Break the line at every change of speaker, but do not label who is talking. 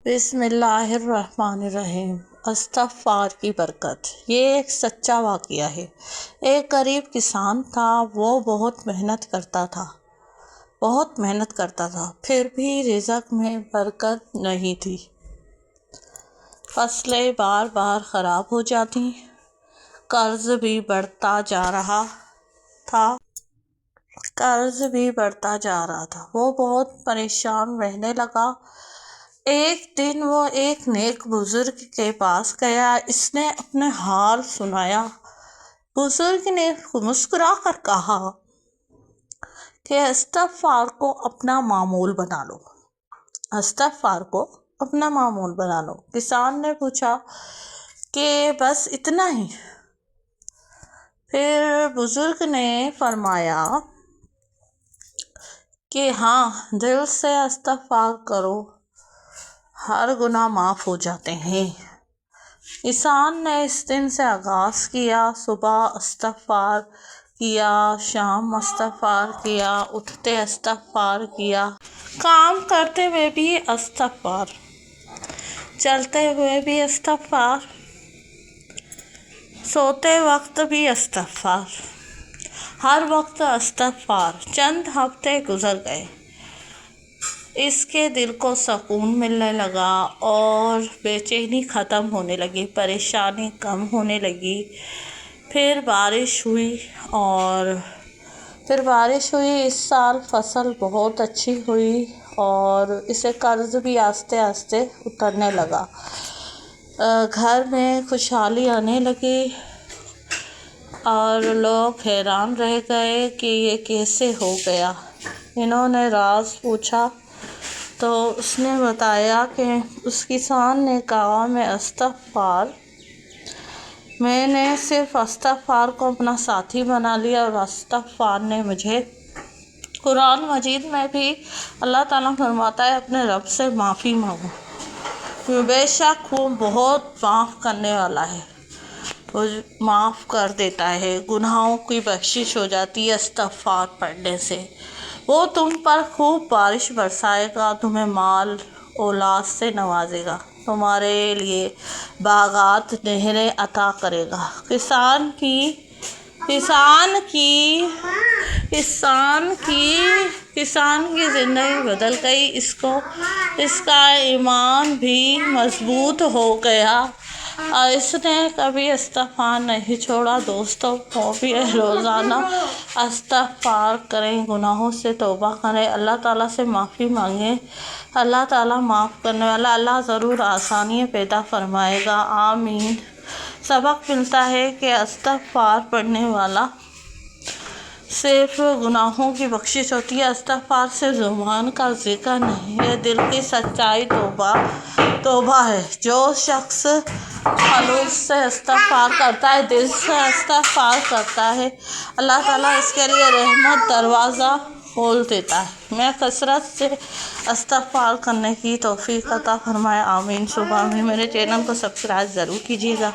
بسم اللہ الرحمن الرحیم۔ استغفار کی برکت۔ یہ ایک سچا واقعہ ہے۔ ایک غریب کسان تھا، وہ بہت محنت کرتا تھا، پھر بھی رزق میں برکت نہیں تھی۔ فصلیں بار بار خراب ہو جاتی، قرض بھی بڑھتا جا رہا تھا۔ وہ بہت پریشان رہنے لگا۔ ایک دن وہ ایک نیک بزرگ کے پاس گیا، اس نے اپنا حال سنایا۔ بزرگ نے مسکرا کر کہا کہ استغفار کو اپنا معمول بنا لو۔ کسان نے پوچھا کہ بس اتنا ہی؟ پھر بزرگ نے فرمایا کہ ہاں، دل سے استغفار کرو، ہر گناہ معاف ہو جاتے ہیں۔ کسان نے اس دن سے آغاز کیا۔ صبح استغفار کیا، شام استغفار کیا، اٹھتے استغفار کیا، کام کرتے ہوئے بھی استغفار، چلتے ہوئے بھی استغفار، سوتے وقت بھی استغفار، ہر وقت استغفار۔ چند ہفتے گزر گئے، اس کے دل کو سکون ملنے لگا اور بے چینی ختم ہونے لگی، پریشانی کم ہونے لگی۔ پھر بارش ہوئی۔ اس سال فصل بہت اچھی ہوئی اور اسے قرض بھی آہستہ آہستہ اترنے لگا۔ گھر میں خوشحالی آنے لگی اور لوگ حیران رہ گئے کہ یہ کیسے ہو گیا۔ انہوں نے راز پوچھا تو اس نے بتایا کہ اس کسان نے کہا، میں نے صرف استغفار کو اپنا ساتھی بنا لیا، اور استغفار نے مجھے، قرآن مجید میں بھی اللہ تعالیٰ فرماتا ہے اپنے رب سے معافی مانگو، بے شک وہ بہت معاف کرنے والا ہے، وہ معاف کر دیتا ہے، گناہوں کی بخشش ہو جاتی ہے استغفار پڑھنے سے۔ وہ تم پر خوب بارش برسائے گا، تمہیں مال اولاد سے نوازے گا، تمہارے لیے باغات، نہریں عطا کرے گا۔ کسان کی زندگی بدل گئی، اس کا ایمان بھی مضبوط ہو گیا اور اس نے کبھی استغفار نہیں چھوڑا۔ دوستوں کو بھی روزانہ استغفار کریں، گناہوں سے توبہ کریں، اللہ تعالیٰ سے معافی مانگیں۔ اللہ تعالیٰ معاف کرنے والا، اللہ ضرور آسانیاں پیدا فرمائے گا۔ آمین۔ سبق ملتا ہے کہ استغفار پڑھنے والا صرف گناہوں کی بخشش ہوتی ہے۔ استغفار صرف زبان کا ذکر نہیں، یہ دل کی سچائی توبہ ہے۔ جو شخص خلوص سے استغفار کرتا ہے، دل سے استغفار کرتا ہے، اللہ تعالیٰ اس کے لیے رحمت دروازہ کھول دیتا ہے۔ میں کثرت سے استغفار کرنے کی توفیق عطا فرمائے، آمین ثم آمین۔ میرے چینل کو سبسکرائب ضرور کیجیے گا۔